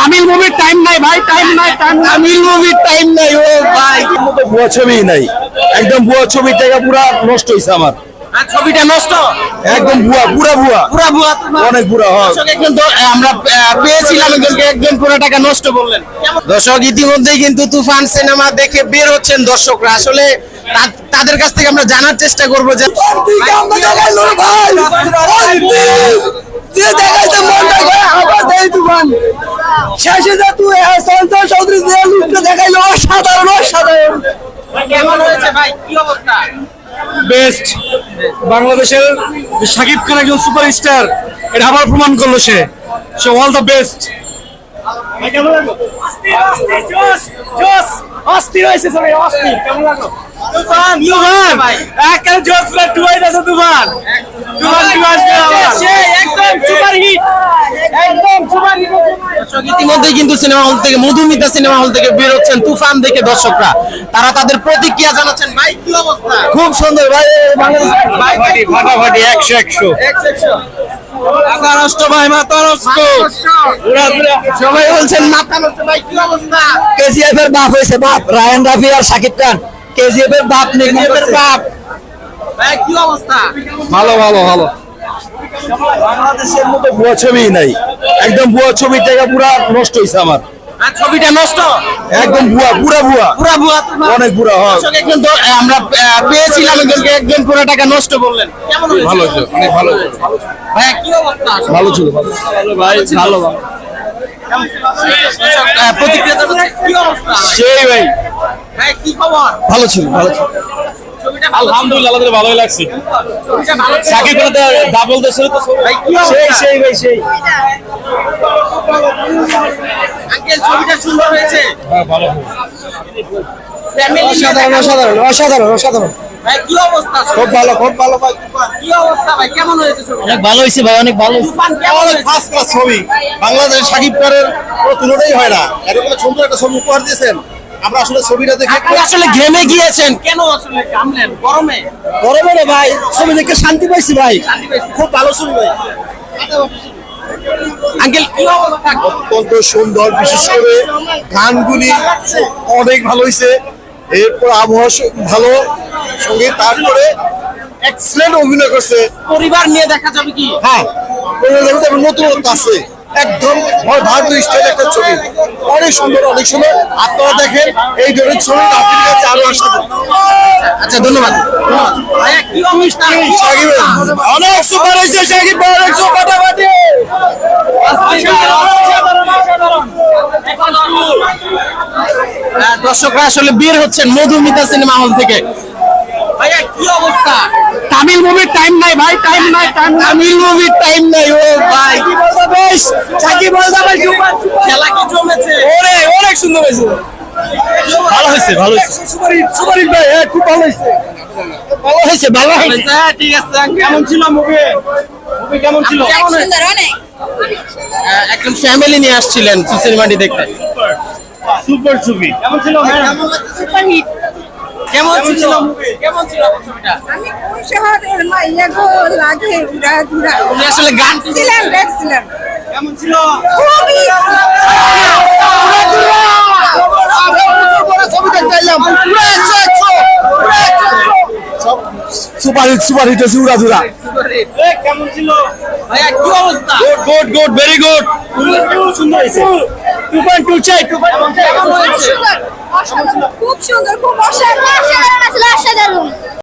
তামিল মুভির টাইম নাই ভাই, টাইম নাই, তামিল মুভির টাইম নাই। ও ভাই মতো ভুয়া ছবি নাই, একদম ভুয়া ছবি থেকে পুরা নষ্ট হয়েছে আমার। ছবিটা নষ্ট, একদম ভুয়া, পুরা ভুয়া, পুরা ভুয়া, অনেক ভুয়া। আমরা পেয়েছিলাম একজন পুরো টাকা নষ্ট বললেন। দর্শক ইতিমধ্যেই কিন্তু তুফান সিনেমা দেখে বের হচ্ছেন দর্শকরা। আসলে তাদের কাছ থেকে আমরা জানার চেষ্টা করবো যে কেমন হয়েছে ভাই, কি অবস্থা? বেস্ট। বাংলাদেশের শাকিব খান একজন সুপারস্টার, এটা আবার প্রমাণ করলো সে অল দ্য বেস্ট। ইতিমধ্যেই কিন্তু সিনেমা হল থেকে, মধুমিতা সিনেমা হল থেকে বের হচ্ছেন তুফান দেখে দর্শকরা। তারা তাদের প্রতিক্রিয়া জানাচ্ছেন। ভাই কি অবস্থা? খুব সুন্দর ভাই, ফাটাফাটি 100 মাথা নষ্ট ভাই, মাথা নষ্ট। সবাই বলছেন মাথা নষ্ট। ভাই কি অবস্থা? কেজিএফ এর বাপ হয়েছে, বাপ রায়ান রাফি আর শাকিব খান, কেজিএফ এর বাপ, কেজিএফ এর বাপ। ভাই কি অবস্থা? ভালো ভালো ভালো। বাংলাদেশের মতো ভুয়া ছবি নাই, একদম ভুয়া ছবি থেকে পুরা নষ্ট হয়েছে আমার। ছবিটা নষ্ট, একদম ভুয়া, পুরা ভুয়া, পুরা ভুয়া, অনেক ভুয়া। আমরা পেয়েছিলাম একজন পুরো টাকা নষ্ট বললেন। কেমন হয়েছে? ভালো হয়েছে, অনেক ভালো হয়েছে। ভাই কি অবস্থা? ভালো ছিল, ভালো ভাই, ভালো ভালো। প্রতিক্রিয়া জানাচ্ছেন, কি অবস্থা? সেই ভাই, ভাই কি খবর? ভালো ছিল, ভালো ছিল। ছবিটা ভালো ছিল। আলহামদুলিল্লাহ, আমাদের ভালোই লাগছে। ছবিটা ভালো ছিল। শাকিব খান ডাবল দেশের তো ভাই কি অবস্থা? সেই ভাই, সেই আঙ্কেল ছবিটা সুন্দর হয়েছে। ভালো। ফ্যামিলি অসাধারণ, অসাধারণ, অসাধারণ, অসাধারণ। ভাই কি অবস্থা? খুব ভালো, খুব ভালো ভাই। কি অবস্থা ভাই, কেমন হয়েছে ছবিটা? অনেক ভালো হয়েছে ভাই, অনেক ভালো। তুফান কেমন হয়েছে? ফার্স্ট ক্লাস ছবি। বাংলাদেশ শাকিব খানের কোনো তুলনাই হয় না। এরকম সুন্দর একটা ছবি উপহার দিয়েছেন। আমরা আসলে ছবিটা দেখে আপনি আসলে ঘেমে গিয়েছেন কেন? আসলে ঘামলেন গরমে? গরমে না ভাই, ছবি দেখে শান্তি পাইছি ভাই। শান্তি পেয়েছেন? খুব ভালো ছবি ভাই, আঙ্কেল কি অবস্থা? অত্যন্ত সুন্দর। বিশেষ করে গানগুলি অনেক ভালো হয়েছে। এরপর আবহাওয়া ভালো, সঙ্গে তারপরে এক্সেলেন্ট অভিনয় করছে। পরিবার নিয়ে দেখা যাবে কি? হ্যাঁ, নতুনত্ব আছে, একদম ভারতীয় স্টাইল একটা ছবি। অনেক সুন্দর, অনেক সুন্দর। আপনারা দেখেন এই ধরনের ছবি আপনার কাছে আরো আসা। আচ্ছা ধন্যবাদ। ভাইয়া কি অনুষ্ঠান? শাকিব অনেক সুপার হয়েছে, শাকিব ভাই অনেক ফাটাফাটি। দর্শকরা আসলে বের হচ্ছেন মধুমিতা সিনেমা হল থেকে। ভাইয়া কি অবস্থা? তামিল মুভির টাইম নাই ভাই, টাইম নাই, তামিল মুভির টাইম নাই। ও ভাই শাকিব ভাই খেলা কি জমেছে? অনেক সুন্দর হয়েছে, ভালো হয়েছে, ভালো হয়েছে। সুপার হিট, সুপার হিট ভাই, খুব ভালো হয়েছে, ভালো হয়েছে, ভালো হয়েছে। ঠিক আছে। কেমন ছিল মুভি? মুভি কেমন ছিল? কেমন হয়েছে? সুন্দর অনেক। একদম ফ্যামিলি নিয়ে আসছিলেন সিনেমাটি দেখতে। সুপার ছবি। কেমন ছিল? Super hit. কেমন ছিল মুভি? কেমন ছিল ছবিটা? আমি কোন শহরের মাইয়া গো লাগে উড়া ধুরা। উনি আসলে গান ছিলেন, দেখছিলেন। কেমন ছিল? খুবই ছবি দেখতে এলাম, সুপার হিট, সুপার হিট হয়েছে, উড়াধুরা। কেমন ছিল? ভাইয়া কি অবস্থা? Good, good, good, very good. সুন্দর হয়েছে। 2.2 চাই, 2.2 সুন্দর, অসাধারণ, খুব সুন্দর, খুব অসাধারণ, অসাধারণ, অসাধারণ।